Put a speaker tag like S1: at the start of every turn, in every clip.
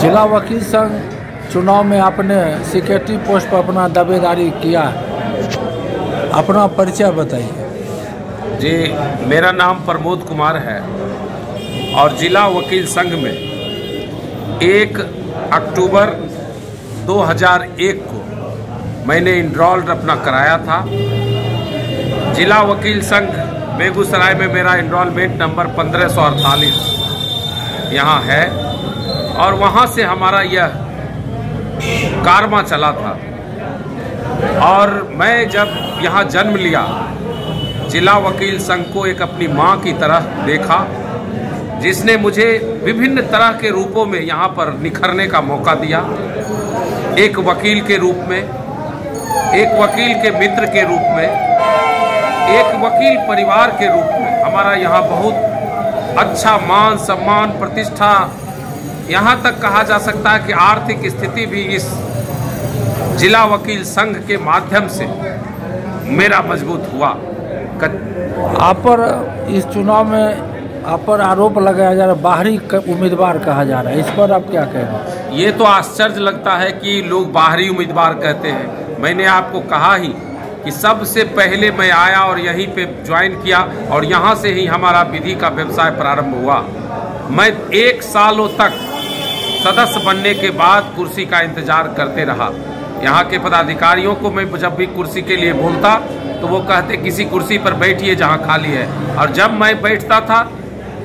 S1: जिला वकील संघ चुनाव में आपने सेक्रेटरी पोस्ट पर अपना दावेदारी किया, अपना परिचय बताइए।
S2: जी, मेरा नाम प्रमोद कुमार है और जिला वकील संघ में 1 अक्टूबर 2001 को मैंने इनरोल अपना कराया था। जिला वकील संघ बेगूसराय में मेरा इनरोलमेंट नंबर 1548 यहाँ है और वहाँ से हमारा यह कारवां चला था। और मैं जब यहाँ जन्म लिया, जिला वकील संघ को एक अपनी माँ की तरह देखा, जिसने मुझे विभिन्न तरह के रूपों में यहाँ पर निखरने का मौका दिया। एक वकील के रूप में, एक वकील के मित्र के रूप में, एक वकील परिवार के रूप में हमारा यहाँ बहुत अच्छा मान सम्मान प्रतिष्ठा, यहाँ तक कहा जा सकता है कि आर्थिक स्थिति भी इस जिला वकील संघ के माध्यम से मेरा मजबूत हुआ।
S1: आप पर इस चुनाव में आप पर आरोप लगाया जा रहा है, बाहरी उम्मीदवार कहा जा रहा है, इस पर आप क्या कह रहे हैं?
S2: ये तो आश्चर्य लगता है कि लोग बाहरी उम्मीदवार कहते हैं। मैंने आपको कहा ही कि सबसे पहले मैं आया और यहीं पे ज्वाइन किया और यहाँ से ही हमारा विधि का व्यवसाय प्रारंभ हुआ। मैं 1 सालों तक सदस्य बनने के बाद कुर्सी का इंतजार करते रहा। यहाँ के पदाधिकारियों को मैं जब भी कुर्सी के लिए बोलता तो वो कहते किसी कुर्सी पर बैठिए जहाँ खाली है, और जब मैं बैठता था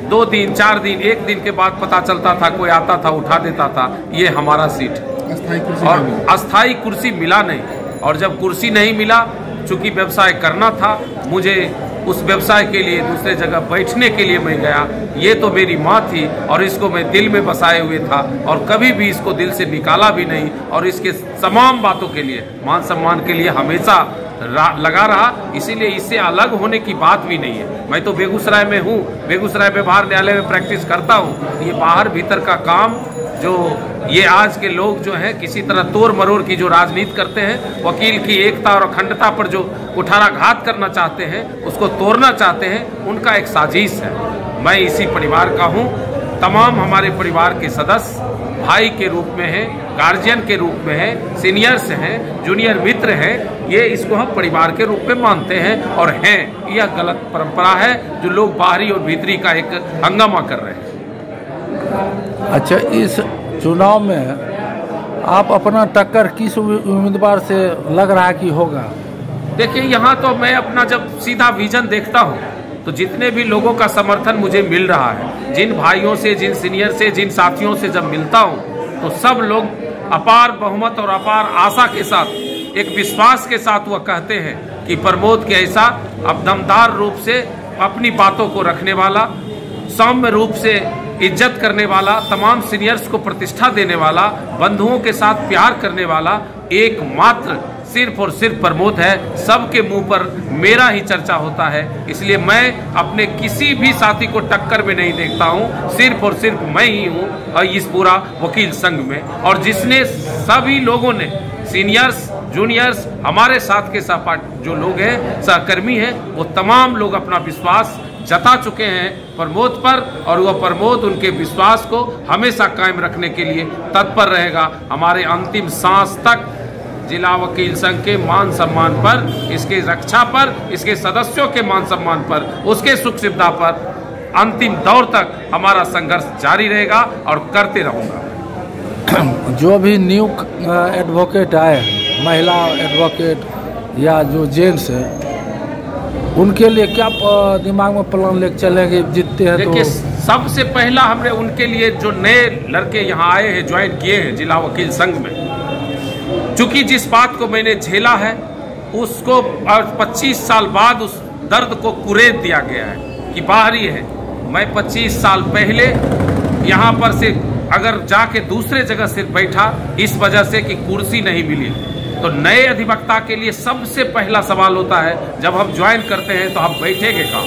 S2: 2 दिन 4 दिन 1 दिन के बाद पता चलता था कोई आता था उठा देता था ये हमारा सीट, और अस्थाई कुर्सी मिला नहीं। और जब कुर्सी नहीं मिला, चूँकि व्यवसाय करना था मुझे, उस व्यवसाय के लिए दूसरे जगह बैठने के लिए मैं गया। ये तो मेरी माँ थी और इसको मैं दिल में बसाए हुए था और कभी भी इसको दिल से निकाला भी नहीं, और इसके तमाम बातों के लिए, मान सम्मान के लिए हमेशा लगा रहा। इसीलिए इससे अलग होने की बात भी नहीं है। मैं तो बेगूसराय में हूँ, बेगूसराय में बाहर न्यायालय में प्रैक्टिस करता हूँ। ये बाहर भीतर का काम जो ये आज के लोग जो हैं किसी तरह तोड़ मरोड़ की जो राजनीति करते हैं, वकील की एकता और अखंडता पर जो कुठाराघात करना चाहते हैं, उसको तोड़ना चाहते हैं, उनका एक साजिश है। मैं इसी परिवार का हूँ। तमाम हमारे परिवार के सदस्य भाई के रूप में हैं, गार्जियन के रूप में हैं, सीनियर्स हैं, जूनियर मित्र हैं। ये इसको हम परिवार के रूप में मानते हैं और हैं। यह गलत परंपरा है जो लोग बाहरी और भीतरी का एक हंगामा कर रहे हैं।
S1: अच्छा, इस चुनाव में आप अपना टक्कर किस उम्मीदवार से लग रहा है कि होगा?
S2: देखिए, यहाँ तो मैं अपना जब सीधा विजन देखता हूँ तो जितने भी लोगों का समर्थन मुझे मिल रहा है, जिन भाइयों से, जिन सीनियर से, जिन साथियों से जब मिलता हूँ तो सब लोग अपार बहुमत और अपार आशा के साथ, एक विश्वास के साथ वह कहते हैं कि प्रमोद के ऐसा अब दमदार रूप से अपनी बातों को रखने वाला, सौम्य रूप से इज्जत करने वाला, तमाम सीनियर्स को प्रतिष्ठा देने वाला, बंधुओं के साथ प्यार करने वाला एकमात्र सिर्फ और सिर्फ प्रमोद है। सबके मुंह पर मेरा ही चर्चा होता है। इसलिए मैं अपने किसी भी साथी को टक्कर में नहीं देखता हूं, सिर्फ और सिर्फ मैं ही हूं और इस पूरा वकील संघ में। और जिसने सभी लोगों ने, सीनियर्स, जूनियर्स, हमारे साथ के जो लोग हैं, सहकर्मी हैं, वो तमाम लोग अपना विश्वास जता चुके हैं प्रमोद पर, और वह प्रमोद उनके विश्वास को हमेशा कायम रखने के लिए तत्पर रहेगा। हमारे अंतिम सांस तक जिला वकील संघ के मान सम्मान पर, इसके रक्षा पर, इसके सदस्यों के मान सम्मान पर, उसके सुख सुविधा पर अंतिम दौर तक हमारा संघर्ष जारी रहेगा और करते रहूँगा।
S1: जो भी न्यू एडवोकेट आए, महिला एडवोकेट या जो जेंट्स है, उनके लिए क्या दिमाग में प्लान लेकर चलेंगे जीतते हैं?
S2: देखिए, सबसे पहला हमने उनके लिए जो नए लड़के यहाँ आए हैं, ज्वाइन किए हैं जिला वकील संघ में, चूंकि जिस बात को मैंने झेला है उसको 25 साल बाद उस दर्द को कुरेद दिया गया है कि बाहरी है। मैं 25 साल पहले यहाँ पर से अगर जाके दूसरे जगह से बैठा इस वजह से कि कुर्सी नहीं मिली। तो नए अधिवक्ता के लिए सबसे पहला सवाल होता है, जब हम ज्वाइन करते हैं तो हम बैठेंगे कहाँ?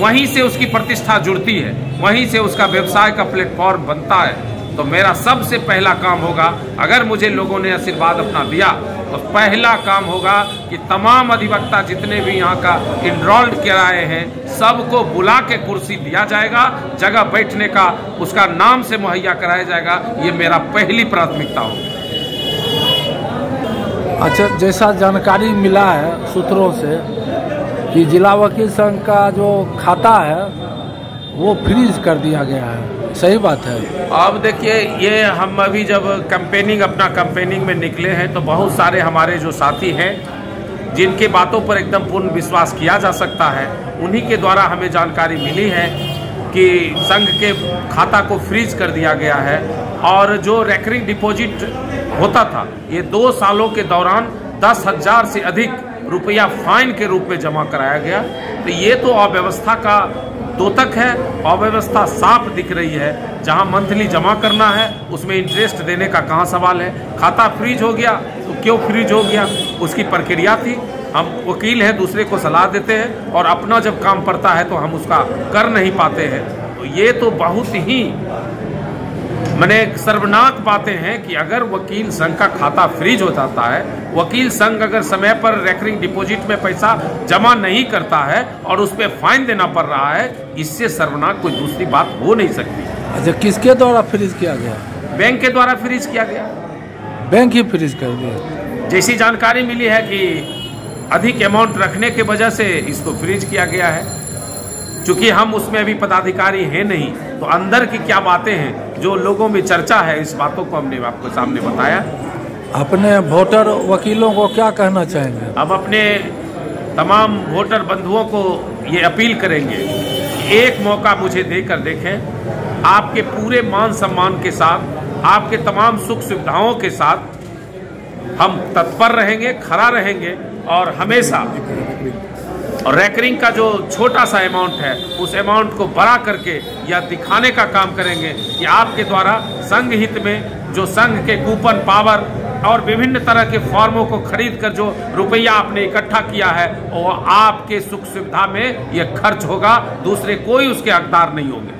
S2: वहीं से उसकी प्रतिष्ठा जुड़ती है, वहीं से उसका व्यवसाय का प्लेटफॉर्म बनता है। तो मेरा सबसे पहला काम होगा, अगर मुझे लोगों ने आशीर्वाद अपना दिया तो पहला काम होगा कि तमाम अधिवक्ता जितने भी यहाँ का इनरोल्ड कराए हैं सबको बुला के कुर्सी दिया जाएगा, जगह बैठने का उसका नाम से मुहैया कराया जाएगा। ये मेरा पहली प्राथमिकता होगी।
S1: अच्छा, जैसा जानकारी मिला है सूत्रों से कि जिला वकील संघ का जो खाता है वो फ्रीज कर दिया गया है, सही बात है?
S2: अब देखिए, ये हम अभी जब अपना कैंपेनिंग में निकले हैं तो बहुत सारे हमारे जो साथी हैं जिनके बातों पर एकदम पूर्ण विश्वास किया जा सकता है, उन्हीं के द्वारा हमें जानकारी मिली है कि संघ के खाता को फ्रीज कर दिया गया है और जो रेकरिंग डिपॉजिट होता था ये 2 सालों के दौरान 10,000 से अधिक रुपया फाइन के रूप में जमा कराया गया। तो ये तो अव्यवस्था का द्योतक है, अव्यवस्था साफ दिख रही है। जहां मंथली जमा करना है उसमें इंटरेस्ट देने का कहां सवाल है। खाता फ्रीज हो गया तो क्यों फ्रीज हो गया, उसकी प्रक्रिया थी। हम वकील हैं, दूसरे को सलाह देते हैं और अपना जब काम पड़ता है तो हम उसका कर नहीं पाते हैं। तो ये तो बहुत ही मैंने सर्वनाक बातें हैं कि अगर वकील संघ का खाता फ्रीज हो जाता है, वकील संघ अगर समय पर रेकरिंग डिपॉजिट में पैसा जमा नहीं करता है और उस पर फाइन देना पड़ रहा है, इससे सर्वनाक कोई दूसरी बात हो नहीं सकती।
S1: अच्छा, किसके द्वारा फ्रीज किया गया?
S2: बैंक के द्वारा फ्रीज किया गया।
S1: बैंक ही फ्रीज कर दिया?
S2: जैसी जानकारी मिली है कि अधिक अमाउंट रखने की वजह से इसको फ्रीज किया गया है। चूंकि हम उसमें अभी पदाधिकारी हैं नहीं, तो अंदर की क्या बातें हैं जो लोगों में चर्चा है, इस बातों को हमने आपको सामने बताया।
S1: अपने वोटर वकीलों को क्या कहना चाहेंगे?
S2: हम अपने तमाम वोटर बंधुओं को ये अपील करेंगे कि एक मौका मुझे देकर देखें। आपके पूरे मान सम्मान के साथ, आपके तमाम सुख सुविधाओं के साथ हम तत्पर रहेंगे, खड़ा रहेंगे और हमेशा और रेकरिंग का जो छोटा सा अमाउंट है उस अमाउंट को बड़ा करके या दिखाने का काम करेंगे कि आपके द्वारा संघ हित में जो संघ के कूपन पावर और विभिन्न तरह के फॉर्मों को खरीद कर जो रुपया आपने इकट्ठा किया है वो आपके सुख सुविधा में ये खर्च होगा, दूसरे कोई उसके हकदार नहीं होंगे।